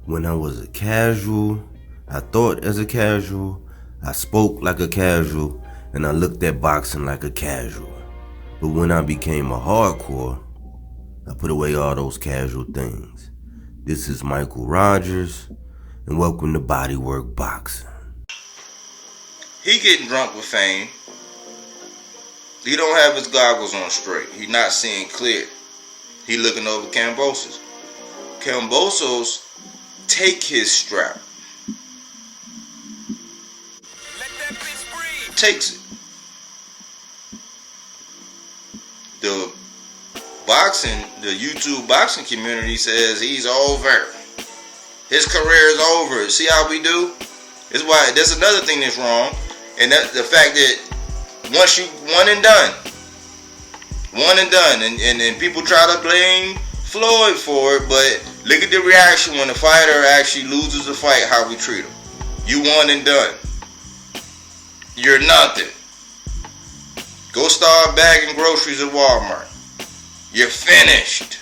When I was a casual, I thought as a casual, I spoke like a casual, and I looked at boxing like a casual. But when I became a hardcore, I put away all those casual things. This is Michael Rogers, and welcome to Bodywork Boxing. He getting drunk with fame. He don't have his goggles on straight. He not seeing clear. He looking over Kambosos. Kambosos take his strap. Let that bitch breathe. Takes it. The YouTube boxing community says he's over. His career is over. See how we do? It's why there's another thing that's wrong. And that's the fact that once you one and done. And people try to blame Floyd for it, but look at the reaction when the fighter actually loses the fight, how we treat him. You one and done. You're nothing. Go start bagging groceries at Walmart. You're finished.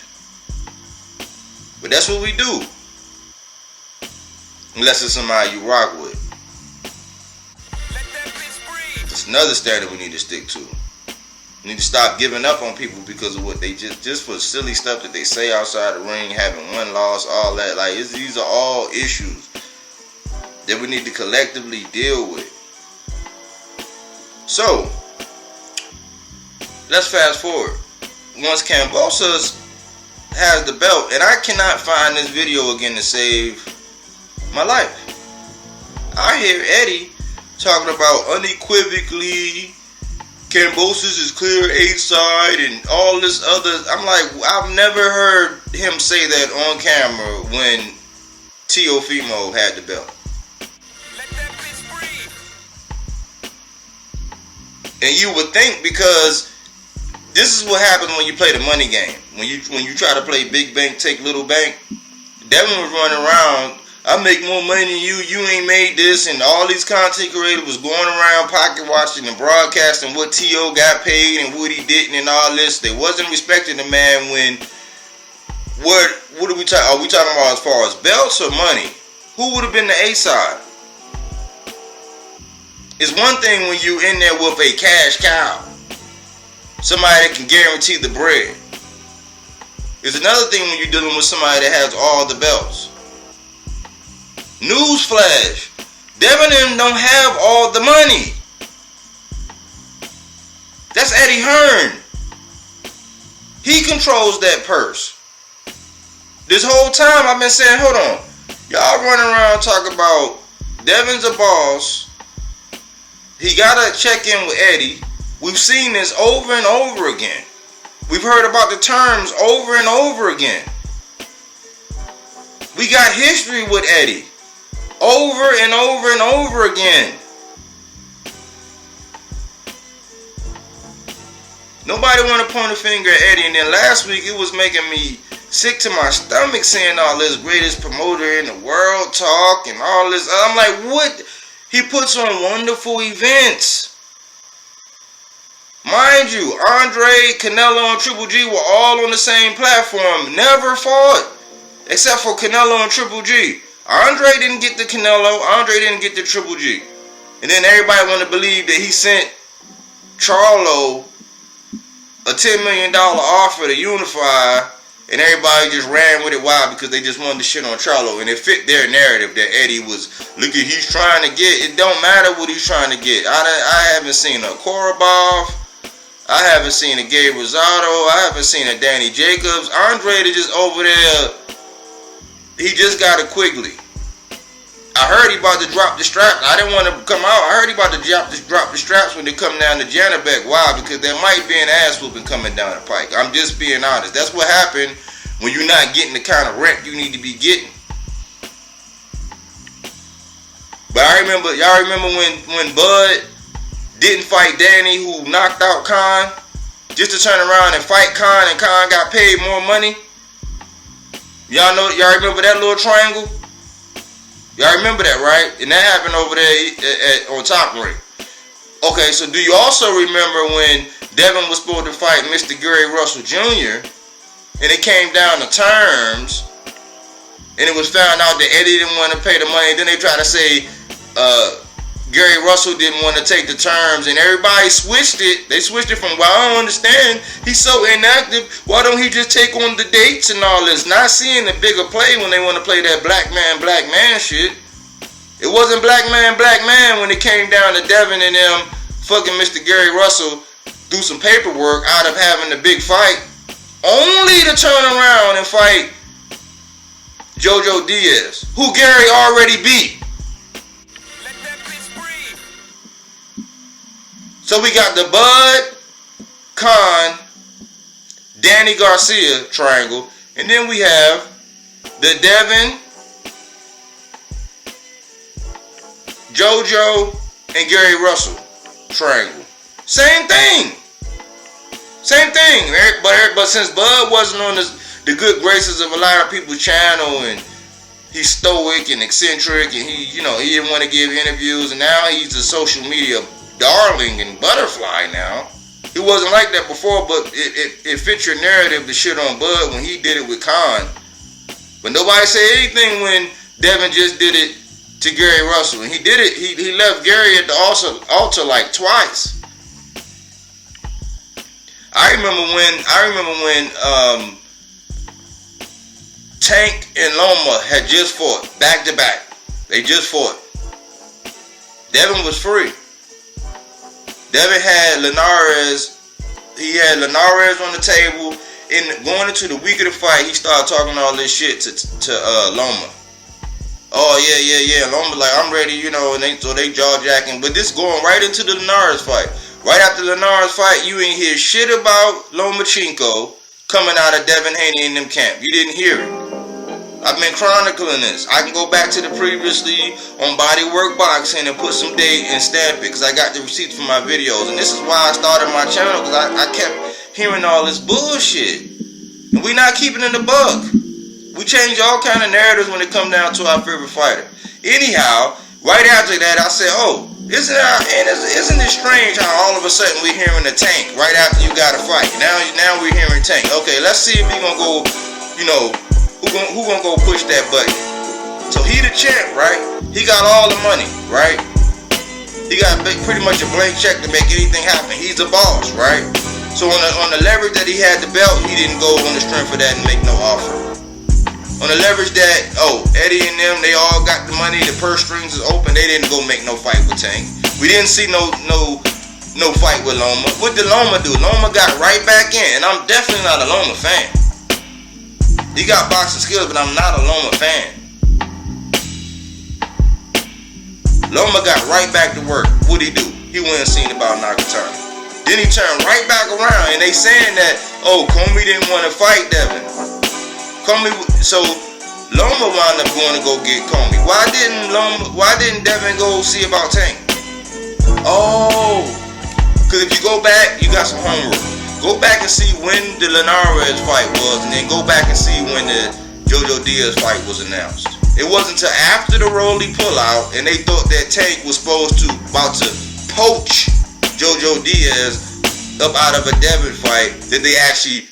But that's what we do. Unless it's somebody you rock with. Let that bitch breathe. It's another standard we need to stick to. We need to stop giving up on people because of what they just for silly stuff that they say outside the ring, having one loss, all that. Like these are all issues that we need to collectively deal with. So let's fast forward. Once Kambosos has the belt, and I cannot find this video again to save my life. I hear Eddie talking about unequivocally Kambosos is clear A-side and all this other. I'm like, I've never heard him say that on camera when Teofimo had the belt. Let that bitch breathe. And you would think, because this is what happens when you play the money game. When you try to play big bank, take little bank. Devin was running around. I make more money than you. You ain't made this, and all these content creators was going around pocket watching and broadcasting what T.O. got paid and what he didn't and all this. They wasn't respecting the man when. What are we talking? Are we talking about as far as belts or money? Who would have been the A side? It's one thing when you in there with a cash cow, somebody that can guarantee the bread. It's another thing when you're dealing with somebody that has all the belts. Newsflash, Devin and them don't have all the money. That's Eddie Hearn. He controls that purse. This whole time I've been saying, hold on. Y'all running around talking about Devin's a boss. He gotta check in with Eddie. We've seen this over and over again. We've heard about the terms over and over again. We got history with Eddie. Over and over and over again. Nobody want to point a finger at Eddie. And then last week it was making me sick to my stomach saying all this greatest promoter in the world talk and all this. I'm like, what? He puts on wonderful events. Mind you, Andre, Canelo, and Triple G were all on the same platform. Never fought. Except for Canelo and Triple G. Andre didn't get the Canelo. Andre didn't get the Triple G. And then everybody want to believe that he sent Charlo a $10 million offer to unify. And everybody just ran with it. Why? Because they just wanted to shit on Charlo. And it fit their narrative that Eddie was, look at, he's trying to get. It don't matter what he's trying to get. I haven't seen a Korobov. I haven't seen a Gabe Rosado. I haven't seen a Danny Jacobs. Andre is just over there. He just got a Quigley. I heard he about to drop the straps. I didn't want to come out. I heard he about to drop the straps when they come down to Janabek. Why? Because there might be an ass whooping coming down the pike. I'm just being honest. That's what happened when you're not getting the kind of rep you need to be getting. But y'all remember when Bud didn't fight Danny, who knocked out Khan, just to turn around and fight Khan, and Khan got paid more money? Y'all remember that little triangle? Y'all remember that, right? And that happened over there on Top Rank. Okay, so do you also remember when Devin was supposed to fight Mr. Gary Russell Jr. and it came down to terms, and it was found out that Eddie didn't want to pay the money. Then they try to say Gary Russell didn't want to take the terms, and everybody switched it. They switched it from, well, I don't understand. He's so inactive. Why don't he just take on the dates and all this? Not seeing the bigger play when they want to play that black man shit. It wasn't black man when it came down to Devin and them fucking Mr. Gary Russell do some paperwork out of having the big fight, only to turn around and fight JoJo Diaz, who Gary already beat. Let that bitch breathe. So we got the Bud, Khan, Danny Garcia triangle, and then we have the Devin, JoJo, and Gary Russell triangle. Same thing. But since Bud wasn't on the good graces of a lot of people's channel, and he's stoic and eccentric, and he didn't want to give interviews, and now he's a social media darling and butterfly now. He wasn't like that before, but it fits your narrative to shit on Bud when he did it with Khan. But nobody said anything when Devin just did it to Gary Russell, and he did it. He left Gary at the altar like twice. I remember when Tank and Loma had just fought back to back. They just fought. Devin was free. Devin had Linares. He had Linares on the table. And going into the week of the fight, he started talking all this shit to Loma. Oh yeah. Loma like, I'm ready, and they jaw jacking. But this going right into the Linares fight. Right after the Linares fight, you ain't hear shit about Lomachenko coming out of Devin Haney in them camp. You didn't hear it. I've been chronicling this. I can go back to the previously on Bodywork Boxing and put some date and stamp it, because I got the receipts from my videos. And this is why I started my channel, because I kept hearing all this bullshit. And we not keeping in the buck. We change all kind of narratives when it come down to our favorite fighter. Anyhow, right after that, I said, oh, isn't it strange how all of a sudden we hearing the Tank right after you got a fight? Now we're hearing Tank. Okay, let's see if he gonna go, who gonna go push that button? So he the champ, right? He got all the money, right? He got pretty much a blank check to make anything happen. He's the boss, right? So on the leverage that he had the belt, he didn't go on the strength of that and make no offer. On the leverage that, Eddie and them, they all got the money, the purse strings is open, they didn't go make no fight with Tank. We didn't see no fight with Loma. What did Loma do? Loma got right back in, and I'm definitely not a Loma fan. He got boxing skills, but I'm not a Loma fan. Loma got right back to work. What'd he do? He went and seen about Nakatani. Then he turned right back around, and they saying that, Comey didn't want to fight Devin. So Loma wound up going to go get Comey. Why didn't Devin go see about Tank? Because if you go back, you got some homework. Go back and see when the Linares fight was, and then go back and see when the JoJo Diaz fight was announced. It wasn't until after the Rolly pullout, and they thought that Tank was about to poach JoJo Diaz up out of a Devin fight, that they actually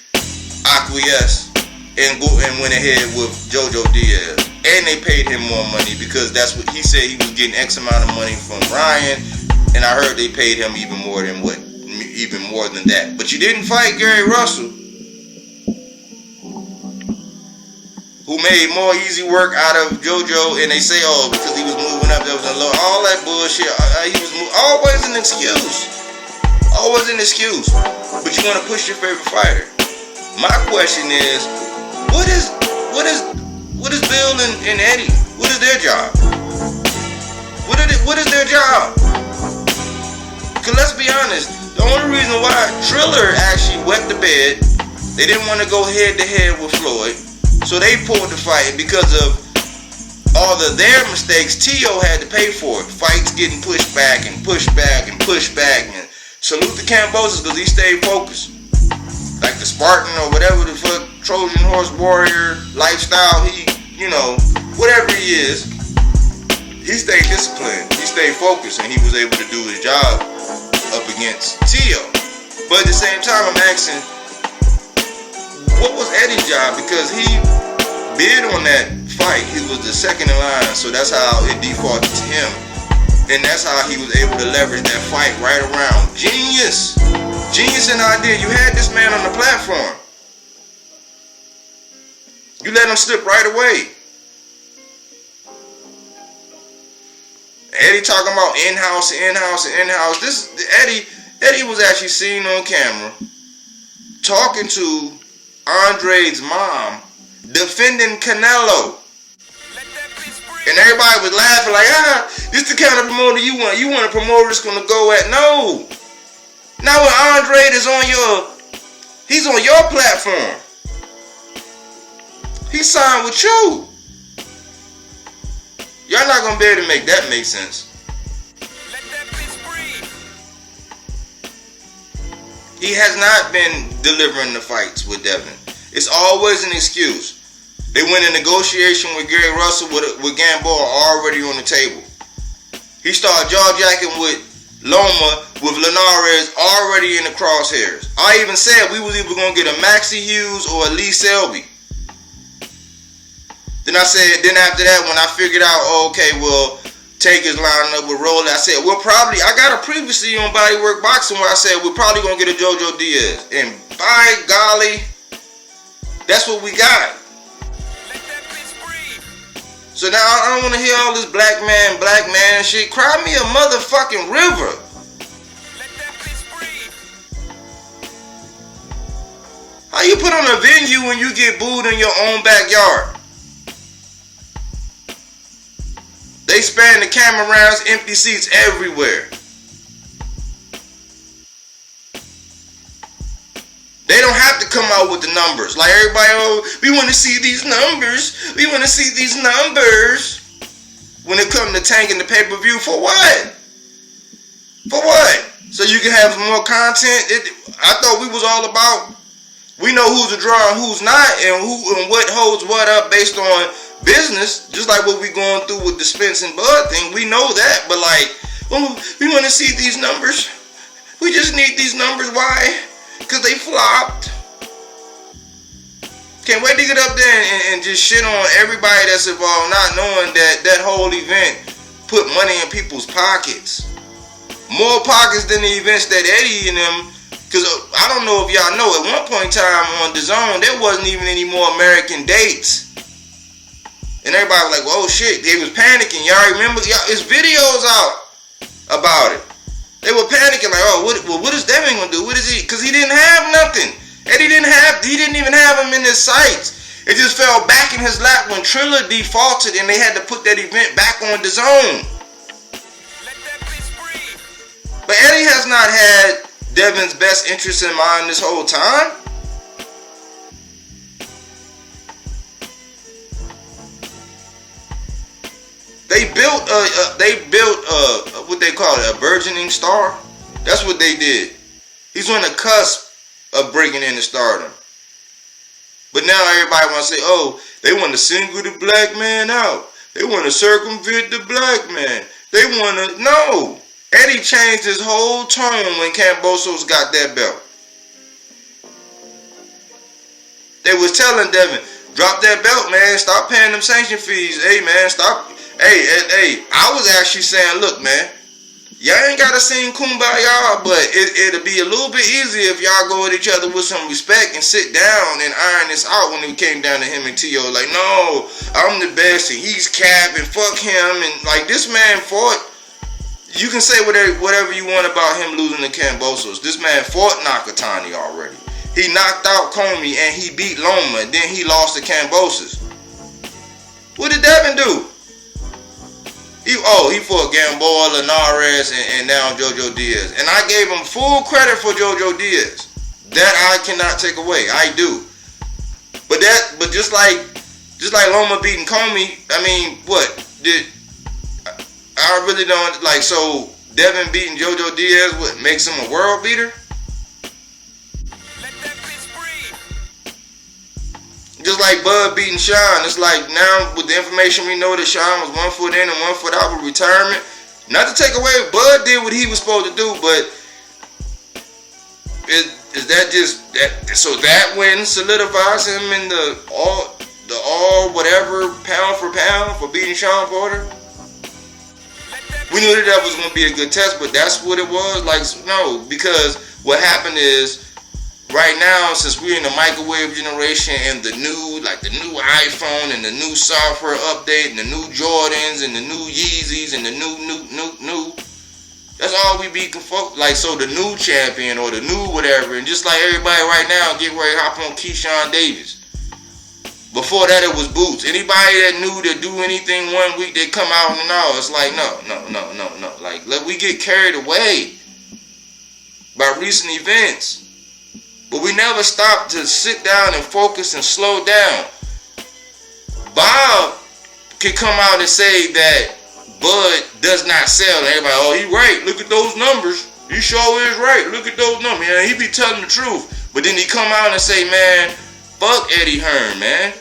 acquiesced and went ahead with JoJo Diaz. And they paid him more money, because that's what he said. He was getting X amount of money from Ryan, and I heard they paid him even more than that. But you didn't fight Gary Russell, who made more easy work out of JoJo, and they say, because he was moving up, there was all that bullshit. Always an excuse. Always an excuse. But you want to push your favorite fighter. My question is, what is Bill and Eddie? What is their job? What is their job? Cause let's be honest, the only reason why Triller actually wet the bed, they didn't want to go head to head with Floyd, so they pulled the fight, because of all of their mistakes. Tio had to pay for it. Fights getting pushed back and pushed back and pushed back. And salute the Cambosis, because he stayed focused. Like the Spartan or whatever the fuck, Trojan horse warrior lifestyle, whatever he is, he stayed disciplined, he stayed focused, and he was able to do his job up against Tio. But at the same time, I'm asking, what was Eddie's job? Because he bid on that fight fight. He was the second in line, so that's how it defaulted to him. And that's how he was able to leverage that fight right around. Genius. Genius in idea. You had this man on the platform. You let him slip right away. Eddie talking about in-house. This Eddie was actually seen on camera talking to Andre's mom, defending Canelo. And everybody was laughing like, this the kind of promoter you want. You want a promoter that's gonna go at no. Now when Andre is he's on your platform. He signed with you. Y'all not gonna be able to make that make sense. Let that bitch breathe. He has not been delivering the fights with Devin. It's always an excuse. They went in negotiation with Gary Russell with Gamboa already on the table. He started jaw-jacking with Loma with Linares already in the crosshairs. I even said we was either gonna get a Maxie Hughes or a Lee Selby. Then after that, when I figured out, Taker's lining up with Rolly, I said, I got a previously on Bodywork Boxing where I said, we're probably going to get a JoJo Diaz. And by golly, that's what we got. Let that bitch breathe. So now I don't want to hear all this black man shit. Cry me a motherfucking river. Let that bitch breathe. How you put on a venue when you get booed in your own backyard? They span the camera rounds, empty seats everywhere. They don't have to come out with the numbers. Like everybody, we want to see these numbers. We want to see these numbers. When it comes to tanking the pay-per-view, for what? For what? So you can have some more content? I thought we was all about, we know who's a draw and who's not, and who and what holds what up based on business, just like what we going through with the Spence and Bud thing. We know that, but like, we want to see these numbers. We just need these numbers. Why? Because they flopped. Can't wait to get up there and just shit on everybody that's involved, not knowing that whole event put money in people's pockets. More pockets than the events that Eddie and them, because I don't know if y'all know, at one point in time on DAZN, there wasn't even any more American dates. And everybody was like, well, oh shit, they was panicking. Y'all remember? It's videos out about it. They were panicking like, what is Devin gonna do? What is he? Because he didn't have nothing. Eddie he didn't even have him in his sights. It just fell back in his lap when Triller defaulted and they had to put that event back on DAZN. Let that bitch breathe. But Eddie has not had Devin's best interest in mind this whole time. They built what they call it, a burgeoning star. That's what they did. He's on the cusp of breaking into stardom. But now everybody wants to say, they want to single the black man out. They want to circumvent the black man. They want to, no. Eddie changed his whole tone when Cambosos got that belt. They was telling Devin, drop that belt, man. Stop paying them sanction fees. Hey, man, stop. Hey, I was actually saying, look, man, y'all ain't got to sing Kumbaya, but it'll be a little bit easier if y'all go at each other with some respect and sit down and iron this out when it came down to him and T.O. Like, no, I'm the best and he's cap and fuck him. And like, this man fought. You can say whatever you want about him losing to Cambosos. This man fought Nakatani already. He knocked out Comey and he beat Loma, and then he lost to Cambosos. What did Devin do? He fought Gamboa, Linares, and now JoJo Diaz. And I gave him full credit for JoJo Diaz. That I cannot take away. I do. But just like Loma beating Comey, I mean, I really don't like. So Devin beating JoJo Diaz, what makes him a world beater? Let that bitch breathe. Just like Bud beating Sean, it's like now with the information we know that Sean was 1 foot in and 1 foot out with retirement. Not to take away, Bud did what he was supposed to do, but is that just that? So that win solidifies him in the all whatever pound for pound for beating Sean Porter? We knew that was going to be a good test, but that's what it was. Like, no, because what happened is, right now, since we're in the microwave generation and the new iPhone and the new software update and the new Jordans and the new Yeezys and the new, that's all we be like. So the new champion or the new whatever, and just like everybody right now, get ready to hop on Keyshawn Davis. Before that, it was Boots. Anybody that knew to do anything 1 week, they come out and all. It's like, no. Like, we get carried away by recent events. But we never stop to sit down and focus and slow down. Bob can come out and say that Bud does not sell. And everybody, oh, he right. Look at those numbers. He sure is right. Look at those numbers. Yeah, he be telling the truth. But then he come out and say, man, fuck Eddie Hearn, man.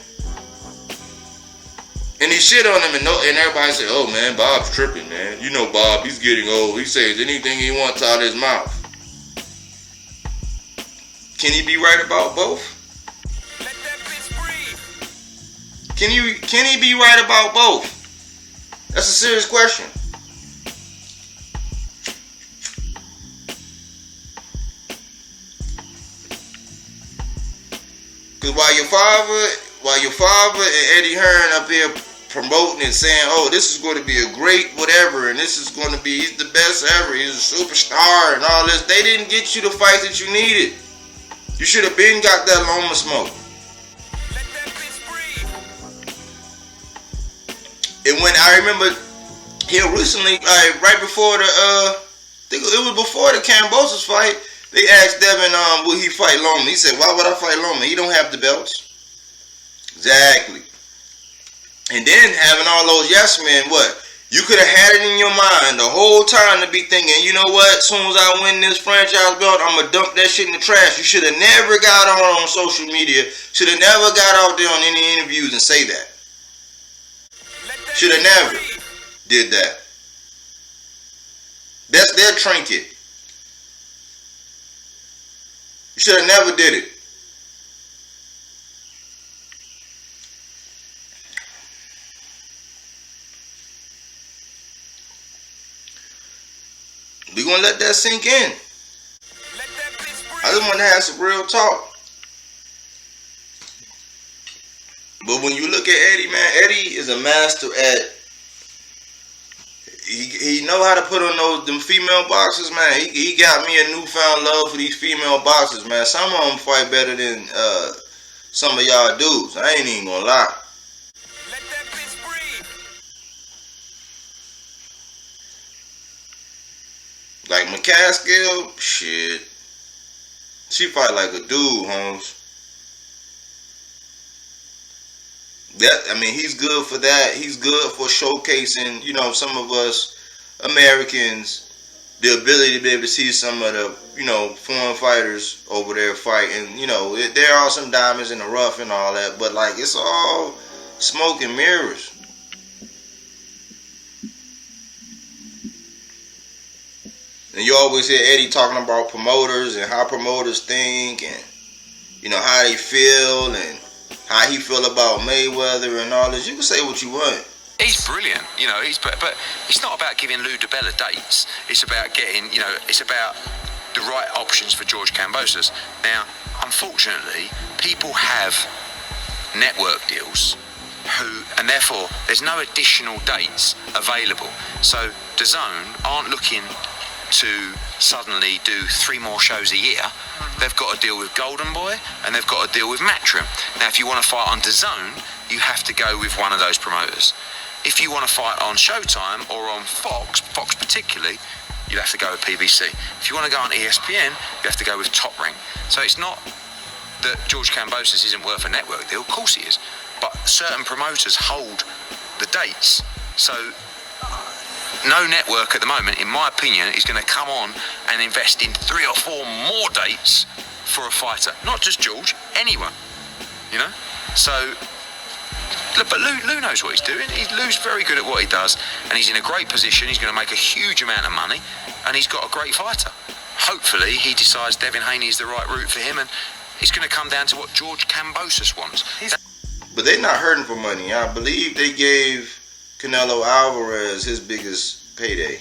And he shit on him, and everybody say, oh, man, Bob's tripping, man. You know Bob, he's getting old. He says anything he wants out of his mouth. Can he be right about both? Let that bitch breathe. Can he be right about both? That's a serious question. Because while your father and Eddie Hearn up here promoting and saying, oh, this is going to be a great whatever, and this is going to be, he's the best ever, he's a superstar and all this, they didn't get you the fight that you needed. You should have been got that Loma smoke. Let that bitch breathe. And when I remember here recently, right before I think it was before the Kambosos fight, they asked Devin, will he fight Loma? He said, why would I fight Loma? He don't have the belts. Exactly. And then having all those yes men, what? You could have had it in your mind the whole time to be thinking, you know what? As soon as I win this franchise belt, I'm going to dump that shit in the trash. You should have never got on social media. Should have never got out there on any interviews and say that. Should have never did that. That's their trinket. You should have never did it. We're going to let that sink in. I just want to have some real talk. But when you look at Eddie, man, Eddie is a master at, he know how to put on them female boxers, man. He got me a newfound love for these female boxers, man. Some of them fight better than some of y'all dudes. I ain't even going to lie. Like McCaskill, shit. She fight like a dude, Holmes. He's good for that. He's good for showcasing, some of us Americans, the ability to be able to see some of the, foreign fighters over there fight. And, there are some diamonds in the rough and all that, but, like, it's all smoke and mirrors. And you always hear Eddie talking about promoters and how promoters think and, how they feel and how he feel about Mayweather and all this. You can say what you want. He's brilliant, but it's not about giving Lou DiBella dates. It's about getting, it's about the right options for George Kambosos. Now, unfortunately, people have network deals and therefore there's no additional dates available. So DAZN aren't looking to suddenly do 3 more shows a year. They've got to deal with Golden Boy and they've got to deal with Matchroom. Now, if you want to fight on DAZN, you have to go with one of those promoters. If you want to fight on Showtime or on Fox particularly, you'd have to go with PBC. If you want to go on ESPN, you have to go with Top Rank. So it's not that George Kambosos isn't worth a network deal. Of course he is. But certain promoters hold the dates. So no network at the moment, in my opinion, is going to come on and invest in 3 or 4 more dates for a fighter. Not just George, anyone. So, look, but Lou knows what he's doing. Lou's very good at what he does, and he's in a great position. He's going to make a huge amount of money, and he's got a great fighter. Hopefully, he decides Devin Haney is the right route for him, and it's going to come down to what George Kambosos wants. But they not hurting for money. I believe they gave Canelo Alvarez his biggest payday.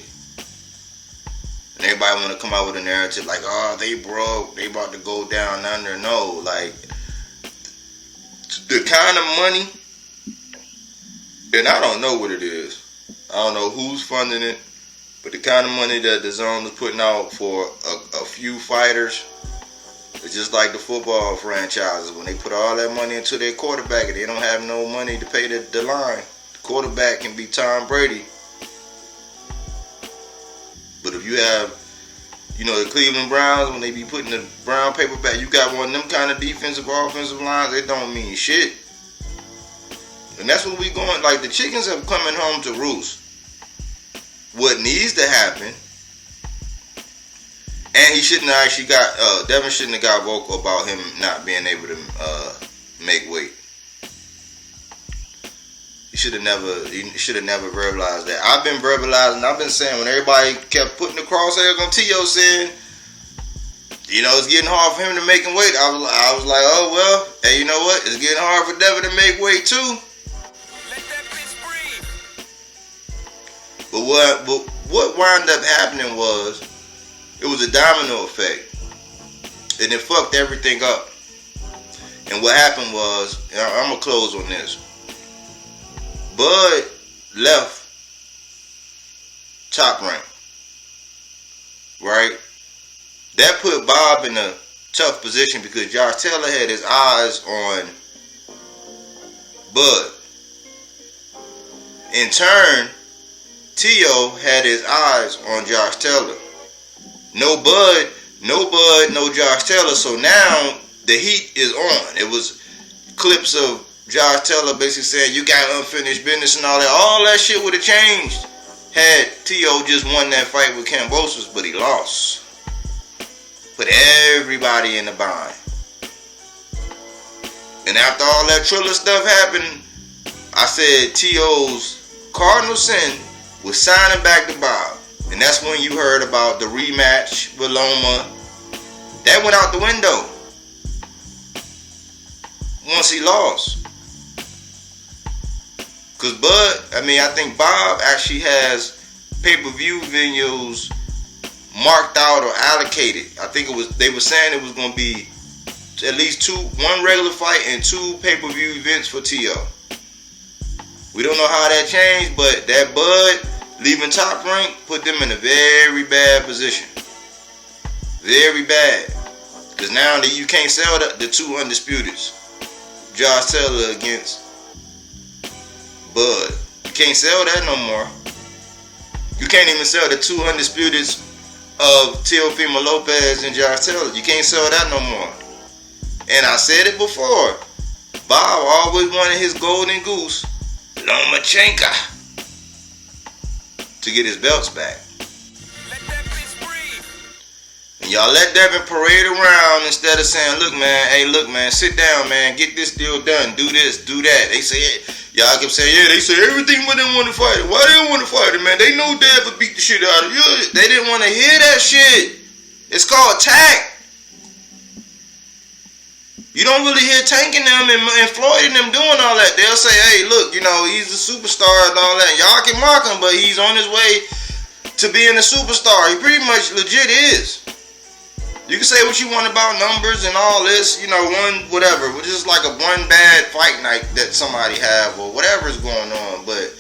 And everybody want to come out with a narrative like, oh, they broke, they about to go down under. No, like, the kind of money, and I don't know what it is. I don't know who's funding it, but the kind of money that the Zone is putting out for a few fighters, it's just like the football franchises. When they put all that money into their quarterback and they don't have no money to pay the line, the quarterback can be Tom Brady. But if you have, the Cleveland Browns, when they be putting the brown paper back, you got one of them kind of defensive or offensive lines, it don't mean shit. And that's what we going, like, the chickens have coming home to roost. What needs to happen, and he shouldn't have actually Devin shouldn't have got vocal about him not being able to make weight. He should have never verbalized that. I've been verbalizing, I've been saying, when everybody kept putting the crosshairs on T.O. saying, it's getting hard for him to make him weight. I was like, oh, well, hey, you know what? It's getting hard for Devin to make weight, too. Let that bitch breathe. But what wound up happening was, it was a domino effect. And it fucked everything up. And what happened was, I'm going to close on this. Bud left Top Rank. Right? That put Bob in a tough position because Josh Taylor had his eyes on Bud. In turn, T.O. had his eyes on Josh Taylor. No Bud, no Josh Taylor. So now the heat is on. It was clips of Josh Taylor basically saying, you got unfinished business and all that. All that shit would have changed had T.O. just won that fight with Kambosos, but he lost. Put everybody in the bind. And after all that Triller stuff happened, I said T.O.'s cardinal sin was signing back to Bob. And that's when you heard about the rematch with Loma. That went out the window once he lost. Because I think Bob actually has pay-per-view venues marked out or allocated. I think they were saying it was going to be at least one regular fight and 2 pay-per-view events for T.O. We don't know how that changed, but that Bud leaving Top Rank put them in a very bad position. Very bad. Because now you can't sell the 2 undisputeds. Josh Taylor against Bud. You can't sell that no more. You can't even sell the 2 undisputeds of Teofimo Lopez and Josh Taylor. You can't sell that no more. And I said it before. Bob always wanted his golden goose, Lomachenko, to get his belts back. Let that bitch breathe. And y'all let Devin parade around instead of saying, look, man, sit down, man, get this deal done, do this, do that. They say, y'all kept saying, they say everything but they want to fight it. Why they don't want to fight it, man? They know Dev would beat the shit out of you. They didn't want to hear that shit. It's called tact. You don't really hear Tank and them and Floyd and them doing all that. They'll say, hey, look, he's a superstar and all that. Y'all can mock him, but he's on his way to being a superstar. He pretty much legit is. You can say what you want about numbers and all this, one whatever, but just like one bad fight night that somebody have or whatever is going on, but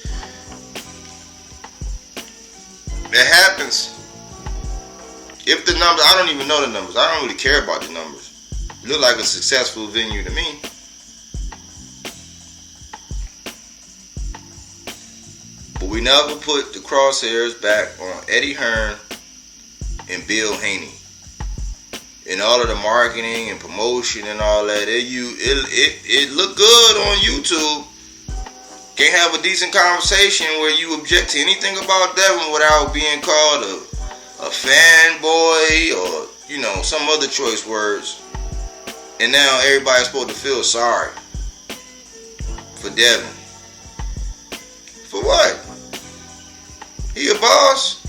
it happens. If the numbers, I don't even know the numbers. I don't really care about the numbers. It looked like a successful venue to me. But we never put the crosshairs back on Eddie Hearn and Bill Haney. And all of the marketing and promotion and all that, it looked good on YouTube. Can't have a decent conversation where you object to anything about Devin without being called a fanboy or, some other choice words. And now everybody's supposed to feel sorry for Devin. For what? He a boss.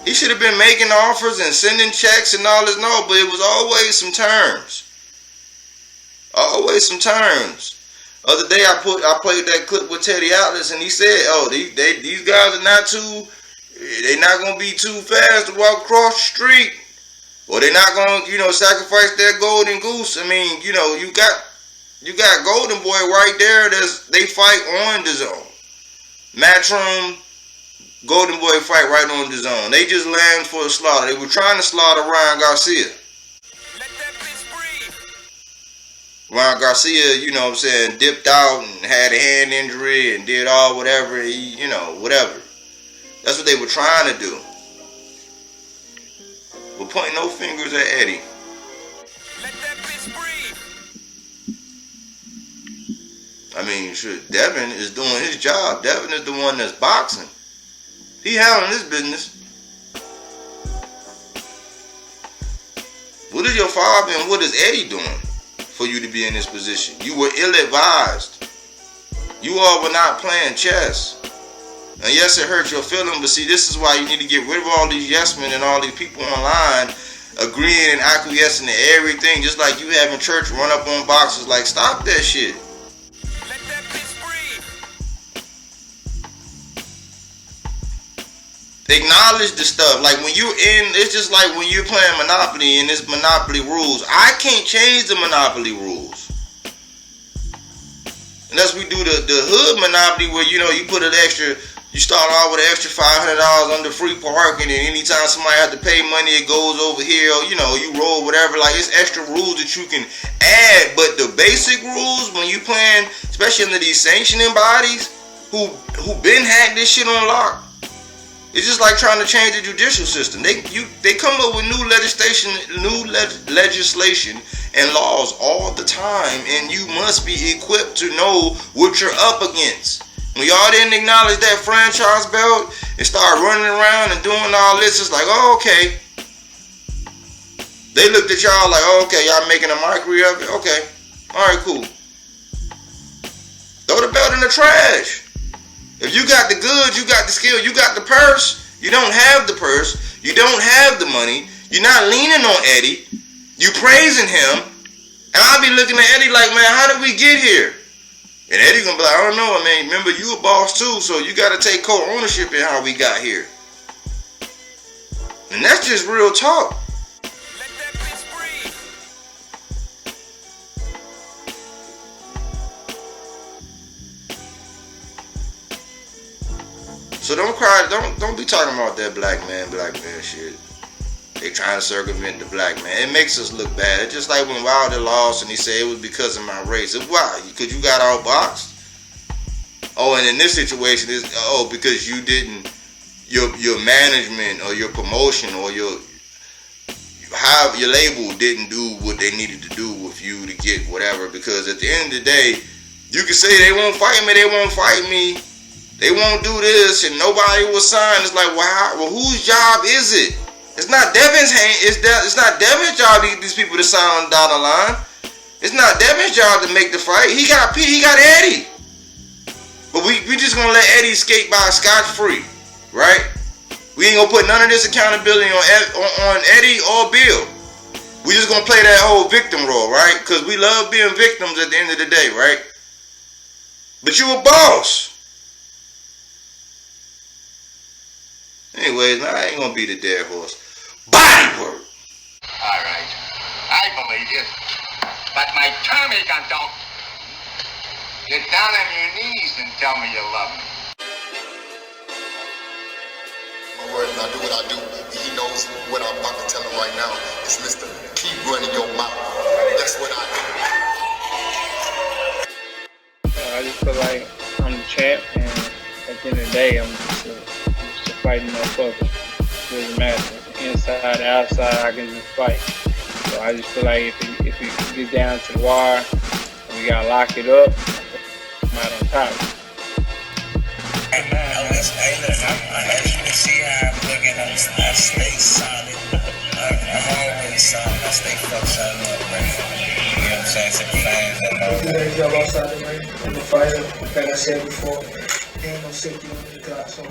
He should have been making offers and sending checks and all this. No, but it was always some terms. Always some terms. Other day I played that clip with Teddy Atlas, and he said, "Oh, these guys are not they not gonna be too fast to walk across the street, or they're not gonna, sacrifice their golden goose." I mean, you got Golden Boy right there. They fight on the zone. Matchroom, Golden Boy fight right on the zone. They just land for a slaughter. They were trying to slaughter Ryan Garcia. Let that bitch breathe. Ryan Garcia, dipped out and had a hand injury and did all whatever, whatever. That's what they were trying to do. But pointing no fingers at Eddie. Let that bitch breathe. I mean, shit, Devin is doing his job. Devin is the one that's boxing. He handling his business. What is your father and what is Eddie doing for you to be in this position? You were ill-advised. You all were not playing chess. And yes, it hurt your feeling, but see, this is why you need to get rid of all these yes men and all these people online agreeing and acquiescing to everything, just like you having church run up on boxers. Like, stop that shit. Let that bitch breathe. Acknowledge the stuff. Like when you're it's just like when you're playing Monopoly and it's Monopoly rules. I can't change the Monopoly rules. Unless we do the hood Monopoly where, you put you start off with an extra $500 under free parking, and anytime somebody has to pay money, it goes over here, you roll whatever. Like, it's extra rules that you can add, but the basic rules, when you playing, especially under these sanctioning bodies, who been had this shit on lock, it's just like trying to change the judicial system. They come up with new legislation and laws all the time, and you must be equipped to know what you're up against. When y'all didn't acknowledge that franchise belt and start running around and doing all this, it's like, oh, okay. They looked at y'all like, oh, okay, y'all making a mockery of it? Okay. All right, cool. Throw the belt in the trash. If you got the goods, you got the skill, you got the purse, you don't have the purse, you don't have the money, you're not leaning on Eddie, you praising him, and I'll be looking at Eddie like, man, how did we get here? And Eddie gonna be like, I don't know, remember you a boss too, so you gotta take co-ownership in how we got here. And that's just real talk. Let that bitch breathe. So don't cry, don't be talking about that black man shit. They trying to circumvent the black man. It makes us look bad. It's just like when Wilder lost and he said it was because of my race. Why? Because you got outboxed? Oh, and in this situation, because you didn't, your management or your promotion or your label didn't do what they needed to do with you to get whatever. Because at the end of the day, you can say they won't fight me, they won't do this, and nobody will sign. It's like, well, whose job is it? It's not Devin's it's not Devin's job to get these people to sign on the dotted line. It's not Devin's job to make the fight. He got Eddie. But we just gonna let Eddie skate by scot-free, right? We ain't gonna put none of this accountability on Eddie or Bill. We just gonna play that whole victim role, right? Because we love being victims at the end of the day, right? But you a boss. Anyways, I ain't gonna be the dead horse. Body work. All right, I believe you, but my tummy don't. Get down on your knees and tell me you love me. My word, and I do what I do. He knows what I'm about to tell him right now. It's Mr. Keep running your mouth. That's what I do. I just feel like I'm the champ, and at the end of the day, I'm just a fighting motherfucker. It doesn't matter. Inside, outside, I can just fight. So I just feel like if it gets down to the wire, and we gotta lock it up, I'm out on top. Hey, look, as you can see how I'm looking, I stay solid. I'm always solid. I stay fucked up, man. You know what I'm saying? To the fans and all. You guys got outside the ring in the fighter. Like I said before, ain't no safety on the clock, so